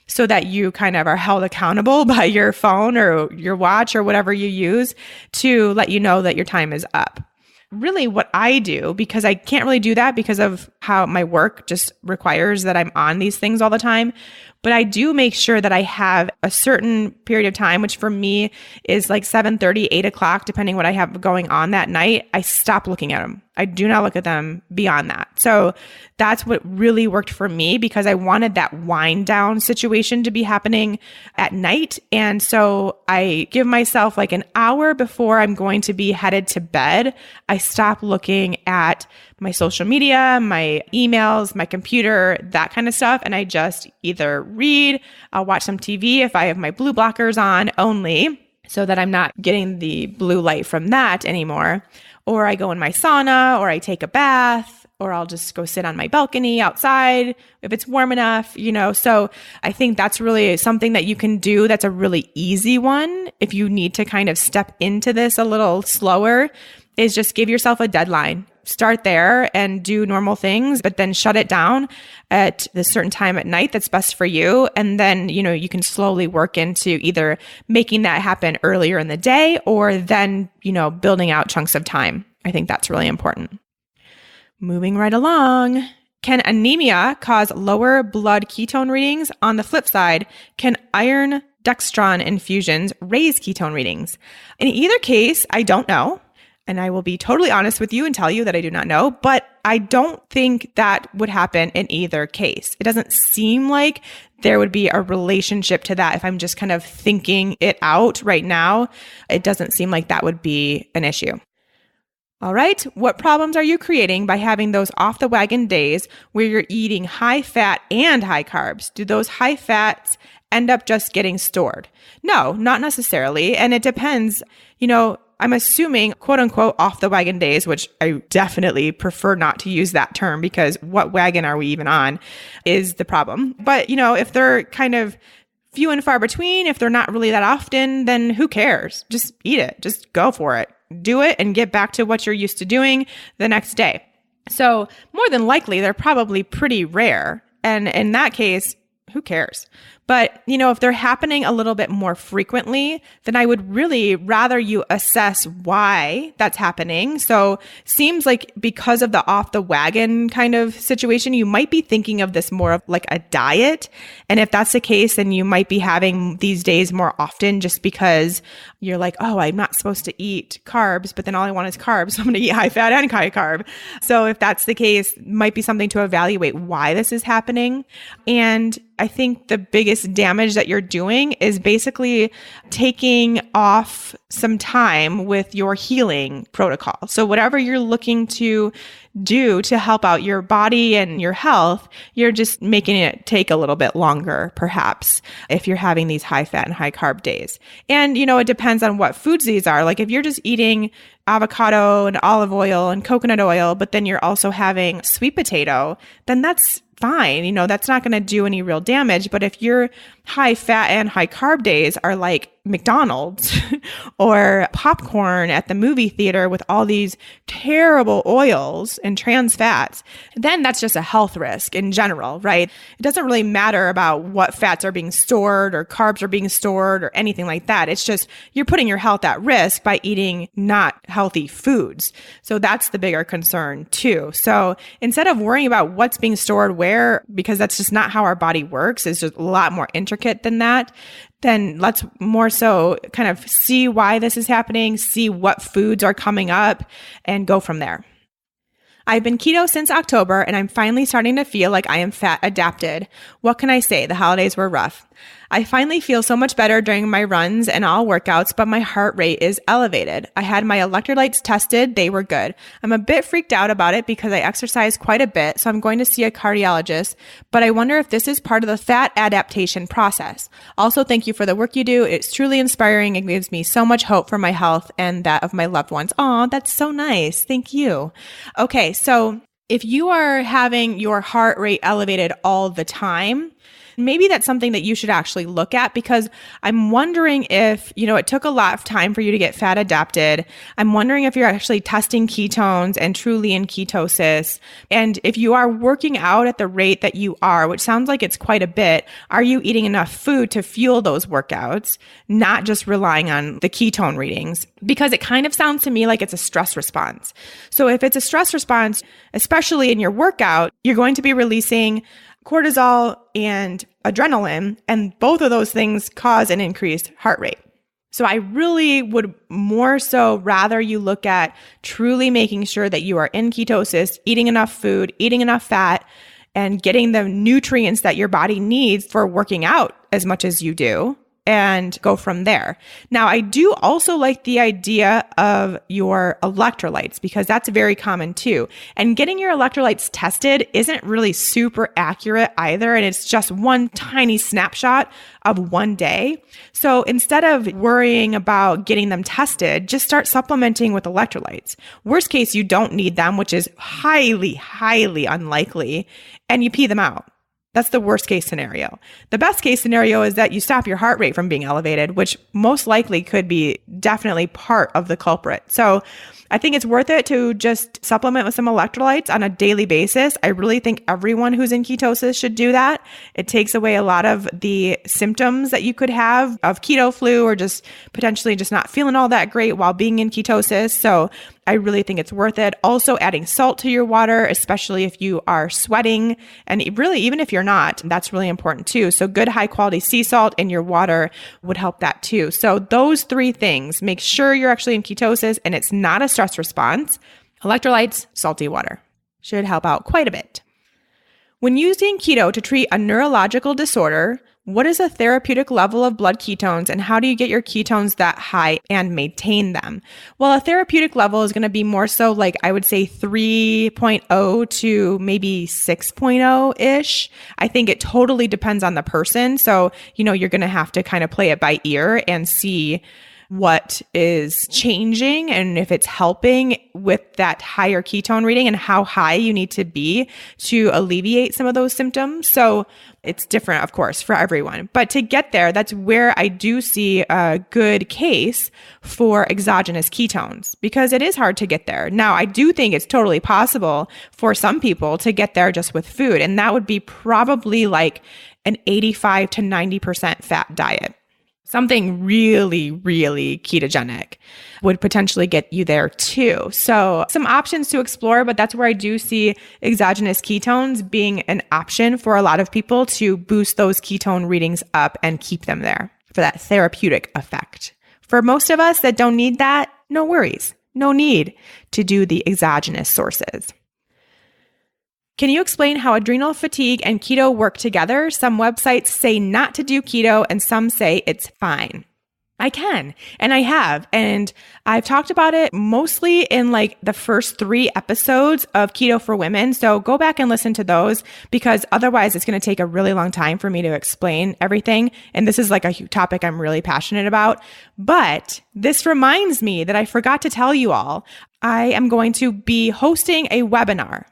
so that you kind of are held accountable by your phone or your watch or whatever you use to let you know that your time is up. Really what I do, because I can't really do that because of how my work just requires that I'm on these things all the time, but I do make sure that I have a certain period of time, which for me is like 7:30, 8 o'clock, depending what I have going on that night. I stop looking at them. I do not look at them beyond that. So that's what really worked for me, because I wanted that wind down situation to be happening at night. And so I give myself like an hour before I'm going to be headed to bed. I stop looking at my social media, my emails, my computer, that kind of stuff. And I just either read, I'll watch some TV if I have my blue blockers on only, so that I'm not getting the blue light from that anymore. Or I go in my sauna, or I take a bath, or I'll just go sit on my balcony outside if it's warm enough, So I think that's really something that you can do. That's a really easy one. If you need to kind of step into this a little slower, is just give yourself a deadline. Start there and do normal things, but then shut it down at a certain time at night that's best for you. And then, you can slowly work into either making that happen earlier in the day, or then, building out chunks of time. I think that's really important. Moving right along. Can anemia cause lower blood ketone readings? On the flip side, can iron dextron infusions raise ketone readings? In either case, I don't know. And I will be totally honest with you and tell you that I do not know, but I don't think that would happen in either case. It doesn't seem like there would be a relationship to that. If I'm just kind of thinking it out right now, it doesn't seem like that would be an issue. All right, what problems are you creating by having those off the wagon days where you're eating high fat and high carbs? Do those high fats end up just getting stored? No, not necessarily. And it depends, I'm assuming quote unquote off the wagon days, which I definitely prefer not to use that term, because what wagon are we even on is the problem. But, if they're kind of few and far between, if they're not really that often, then who cares? Just eat it. Just go for it. Do it and get back to what you're used to doing the next day. So more than likely, they're probably pretty rare. And in that case, who cares? But, if they're happening a little bit more frequently, then I would really rather you assess why that's happening. So seems like because of the off the wagon kind of situation, you might be thinking of this more of like a diet. And if that's the case, then you might be having these days more often just because you're like, oh, I'm not supposed to eat carbs, but then all I want is carbs. So I'm going to eat high fat and high carb. So if that's the case, might be something to evaluate why this is happening. And I think the biggest damage that you're doing is basically taking off some time with your healing protocol. So whatever you're looking to do to help out your body and your health, you're just making it take a little bit longer, perhaps, if you're having these high fat and high carb days. And, it depends on what foods these are. Like if you're just eating avocado and olive oil and coconut oil, but then you're also having sweet potato, then that's fine. That's not going to do any real damage. But if your high fat and high carb days are like McDonald's or popcorn at the movie theater with all these terrible oils and trans fats, then that's just a health risk in general, right? It doesn't really matter about what fats are being stored or carbs are being stored or anything like that. It's just you're putting your health at risk by eating not healthy foods. So that's the bigger concern too. So instead of worrying about what's being stored where, because that's just not how our body works, it's just a lot more intricate than that, then let's more so kind of see why this is happening, see what foods are coming up, and go from there. I've been keto since October, and I'm finally starting to feel like I am fat adapted. What can I say? The holidays were rough. I finally feel so much better during my runs and all workouts, but my heart rate is elevated. I had my electrolytes tested. They were good. I'm a bit freaked out about it because I exercise quite a bit, so I'm going to see a cardiologist, but I wonder if this is part of the fat adaptation process. Also, thank you for the work you do. It's truly inspiring and gives me so much hope for my health and that of my loved ones. Aw, that's so nice. Thank you. Okay, so if you are having your heart rate elevated all the time, maybe that's something that you should actually look at, because I'm wondering if, it took a lot of time for you to get fat adapted. I'm wondering if you're actually testing ketones and truly in ketosis. And if you are working out at the rate that you are, which sounds like it's quite a bit, are you eating enough food to fuel those workouts, not just relying on the ketone readings? Because it kind of sounds to me like it's a stress response. So if it's a stress response, especially in your workout, you're going to be releasing cortisol and adrenaline, and both of those things cause an increased heart rate. So I really would more so rather you look at truly making sure that you are in ketosis, eating enough food, eating enough fat, and getting the nutrients that your body needs for working out as much as you do, and go from there. Now, I do also like the idea of your electrolytes, because that's very common too. And getting your electrolytes tested isn't really super accurate either. And it's just one tiny snapshot of one day. So instead of worrying about getting them tested, just start supplementing with electrolytes. Worst case, you don't need them, which is highly, highly unlikely, and you pee them out. That's the worst case scenario. The best case scenario is that you stop your heart rate from being elevated, which most likely could be definitely part of the culprit. So I think it's worth it to just supplement with some electrolytes on a daily basis. I really think everyone who's in ketosis should do that. It takes away a lot of the symptoms that you could have of keto flu, or just potentially just not feeling all that great while being in ketosis. So I really think it's worth it. Also adding salt to your water, especially if you are sweating, and really even if you're not, that's really important too. So good high quality sea salt in your water would help that too. So those three things, make sure you're actually in ketosis and it's not a stress response. Electrolytes, salty water should help out quite a bit. When using keto to treat a neurological disorder, what is a therapeutic level of blood ketones, and how do you get your ketones that high and maintain them? Well, a therapeutic level is going to be more so like, I would say 3.0 to maybe 6.0-ish. I think it totally depends on the person. So, you're going to have to kind of play it by ear and see what is changing and if it's helping with that higher ketone reading and how high you need to be to alleviate some of those symptoms. So it's different, of course, for everyone. But to get there, that's where I do see a good case for exogenous ketones, because it is hard to get there. Now, I do think it's totally possible for some people to get there just with food. And that would be probably like an 85 to 90% fat diet. Something really, really ketogenic would potentially get you there too. So some options to explore, but that's where I do see exogenous ketones being an option for a lot of people to boost those ketone readings up and keep them there for that therapeutic effect. For most of us that don't need that, no worries. No need to do the exogenous sources. Can you explain how adrenal fatigue and keto work together? Some websites say not to do keto and some say it's fine. I can, and I have, and I've talked about it mostly in like the first 3 episodes of Keto for Women. So go back and listen to those because otherwise it's going to take a really long time for me to explain everything. And this is like a topic I'm really passionate about. But this reminds me that I forgot to tell you all, I am going to be hosting a webinar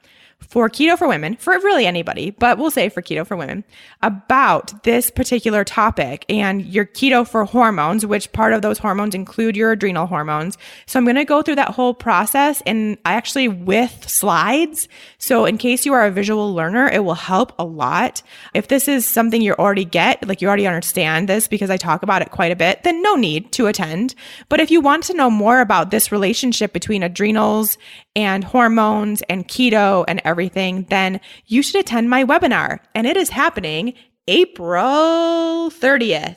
for Keto for Women, for really anybody, but we'll say for Keto for Women, about this particular topic and your keto for hormones, which part of those hormones include your adrenal hormones. So I'm going to go through that whole process and actually with slides. So in case you are a visual learner, it will help a lot. If this is something you already get, like you already understand this because I talk about it quite a bit, then no need to attend. But if you want to know more about this relationship between adrenals and hormones and keto and everything, then you should attend my webinar. And it is happening April 30th.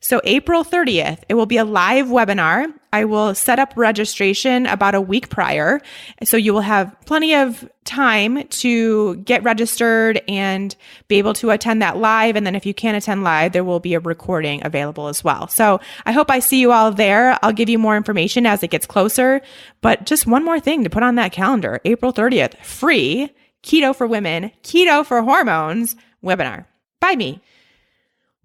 So April 30th, it will be a live webinar. I will set up registration about a week prior. So you will have plenty of time to get registered and be able to attend that live. And then if you can't attend live, there will be a recording available as well. So I hope I see you all there. I'll give you more information as it gets closer. But just one more thing to put on that calendar, April 30th, free Keto for Women, Keto for Hormones webinar by me.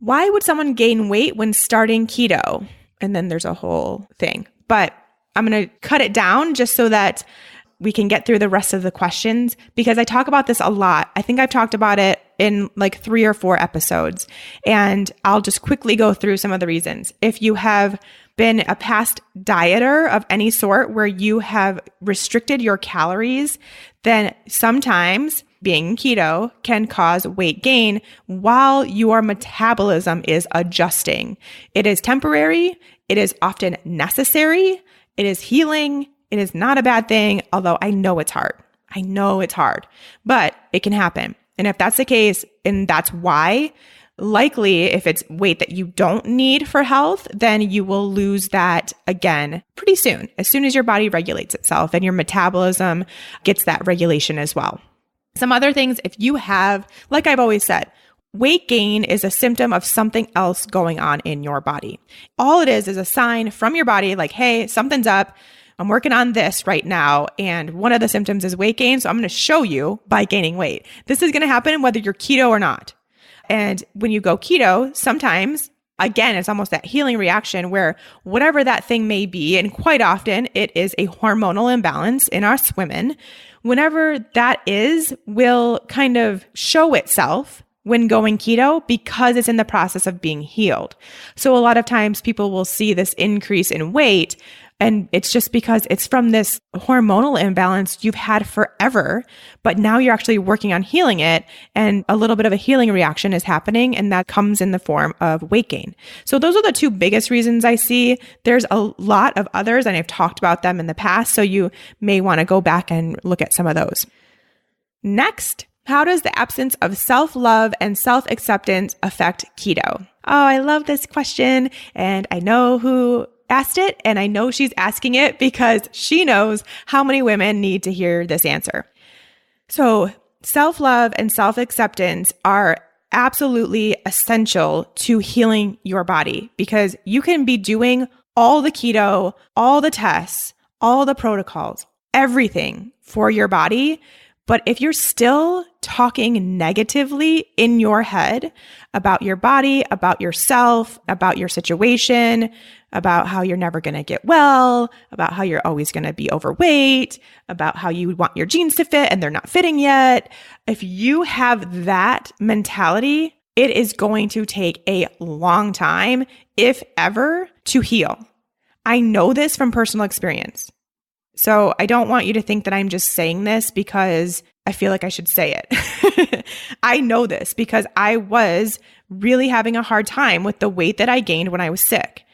Why would someone gain weight when starting keto? And then there's a whole thing, but I'm going to cut it down just so that we can get through the rest of the questions because I talk about this a lot. I think I've talked about it in like 3 or 4 episodes, and I'll just quickly go through some of the reasons. If you have been a past dieter of any sort where you have restricted your calories, then sometimes being keto can cause weight gain while your metabolism is adjusting. It is temporary. It is often necessary. It is healing. It is not a bad thing, although I know it's hard. I know it's hard, but it can happen. And if that's the case, and that's why, likely if it's weight that you don't need for health, then you will lose that again pretty soon, as soon as your body regulates itself and your metabolism gets that regulation as well. Some other things, if you have, like I've always said, weight gain is a symptom of something else going on in your body. All it is a sign from your body like, hey, something's up. I'm working on this right now. And one of the symptoms is weight gain. So I'm going to show you by gaining weight. This is going to happen whether you're keto or not. And when you go keto, sometimes, again, it's almost that healing reaction where whatever that thing may be, and quite often it is a hormonal imbalance in us women, whenever that is, will kind of show itself when going keto because it's in the process of being healed. So a lot of times people will see this increase in weight, and it's just because it's from this hormonal imbalance you've had forever, but now you're actually working on healing it, and a little bit of a healing reaction is happening, and that comes in the form of weight gain. So those are the 2 biggest reasons I see. There's a lot of others, and I've talked about them in the past, so you may want to go back and look at some of those. Next, how does the absence of self-love and self-acceptance affect keto? Oh, I love this question, and I know who asked it, and I know she's asking it because she knows how many women need to hear this answer. So self-love and self-acceptance are absolutely essential to healing your body because you can be doing all the keto, all the tests, all the protocols, everything for your body. But if you're still talking negatively in your head about your body, about yourself, about your situation, about how you're never going to get well, about how you're always going to be overweight, about how you want your jeans to fit and they're not fitting yet, if you have that mentality, it is going to take a long time, if ever, to heal. I know this from personal experience. So I don't want you to think that I'm just saying this because I feel like I should say it. I know this because I was really having a hard time with the weight that I gained when I was sick.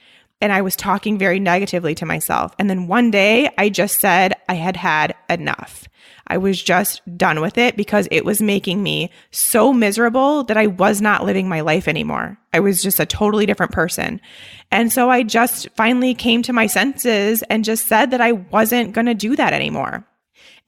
And I was talking very negatively to myself. And then one day I just said I had had enough. I was just done with it because it was making me so miserable that I was not living my life anymore. I was just a totally different person. And so I just finally came to my senses and just said that I wasn't going to do that anymore.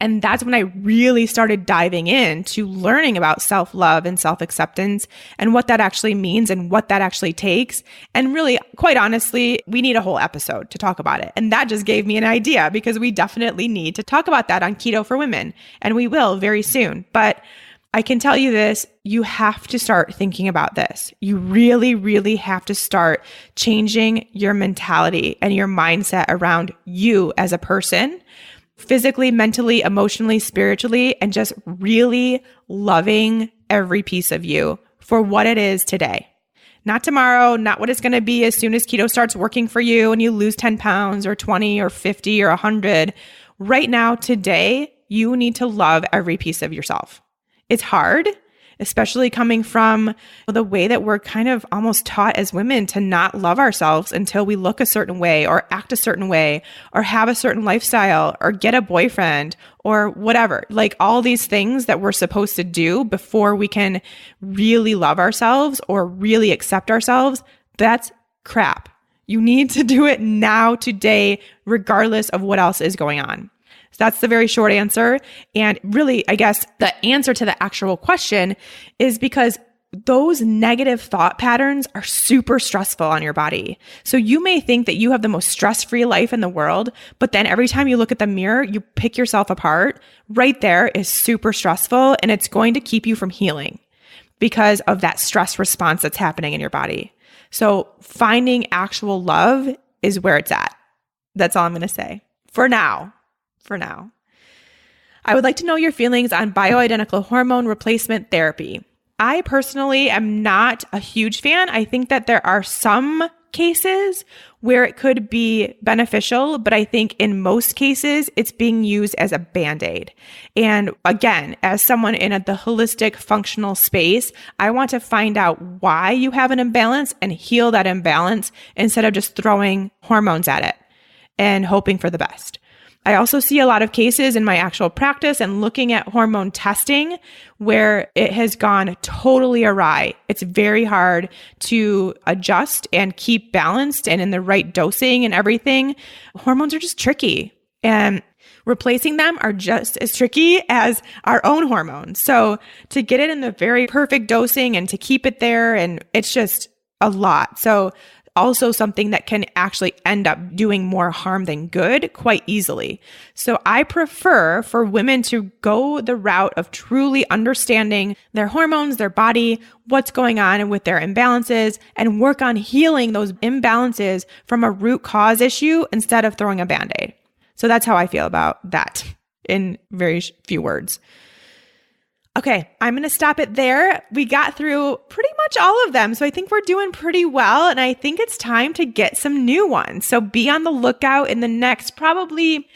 And that's when I really started diving into learning about self-love and self-acceptance and what that actually means and what that actually takes. And really, quite honestly, we need a whole episode to talk about it. And that just gave me an idea because we definitely need to talk about that on Keto for Women. And we will very soon. But I can tell you this, you have to start thinking about this. You really, really have to start changing your mentality and your mindset around you as a person, physically, mentally, emotionally, spiritually, and just really loving every piece of you for what it is today. Not tomorrow, not what it's going to be as soon as keto starts working for you and you lose 10 pounds or 20 or 50 or 100. Right now, today, you need to love every piece of yourself. It's hard, especially coming from the way that we're kind of almost taught as women to not love ourselves until we look a certain way or act a certain way or have a certain lifestyle or get a boyfriend or whatever. Like all these things that we're supposed to do before we can really love ourselves or really accept ourselves, that's crap. You need to do it now, today, regardless of what else is going on. So that's the very short answer. And really, I guess the answer to the actual question is because those negative thought patterns are super stressful on your body. So you may think that you have the most stress-free life in the world, but then every time you look at the mirror, you pick yourself apart. Right there is super stressful, and it's going to keep you from healing because of that stress response that's happening in your body. So finding actual love is where it's at. That's all I'm going to say for now. I would like to know your feelings on bioidentical hormone replacement therapy. I personally am not a huge fan. I think that there are some cases where it could be beneficial, but I think in most cases, it's being used as a Band-Aid. And again, as someone in the holistic functional space, I want to find out why you have an imbalance and heal that imbalance instead of just throwing hormones at it and hoping for the best. I also see a lot of cases in my actual practice and looking at hormone testing where it has gone totally awry. It's very hard to adjust and keep balanced and in the right dosing and everything. Hormones are just tricky, and replacing them are just as tricky as our own hormones. So to get it in the very perfect dosing and to keep it there, and it's just a lot. So also something that can actually end up doing more harm than good quite easily. So I prefer for women to go the route of truly understanding their hormones, their body, what's going on with their imbalances, and work on healing those imbalances from a root cause issue instead of throwing a Band-Aid. So that's how I feel about that in very few words. Okay, I'm going to stop it there. We got through pretty much all of them, so I think we're doing pretty well, and I think it's time to get some new ones. So be on the lookout in the next probably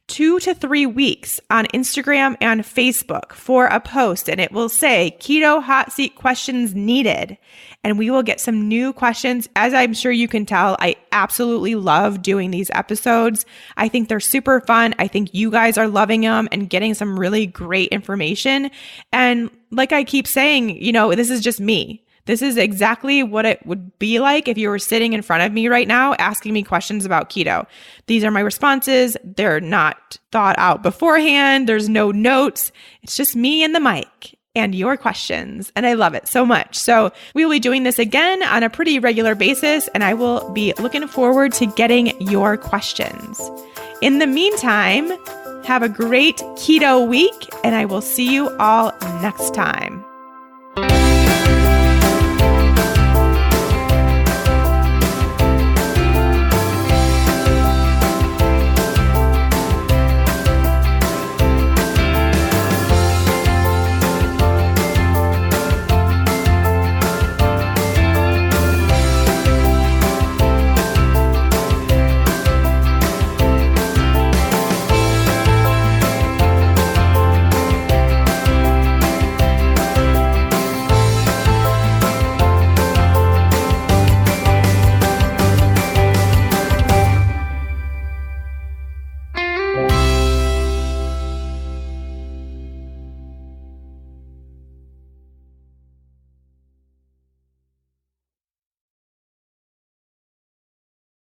2 to 3 weeks on Instagram and Facebook for a post, and it will say Keto Hot Seat questions needed. And we will get some new questions. As I'm sure you can tell, I absolutely love doing these episodes. I think they're super fun. I think you guys are loving them and getting some really great information. And like I keep saying, this is just me. This is exactly what it would be like if you were sitting in front of me right now asking me questions about keto. These are my responses. They're not thought out beforehand. There's no notes. It's just me and the mic and your questions. And I love it so much. So we will be doing this again on a pretty regular basis, and I will be looking forward to getting your questions. In the meantime, have a great keto week, and I will see you all next time.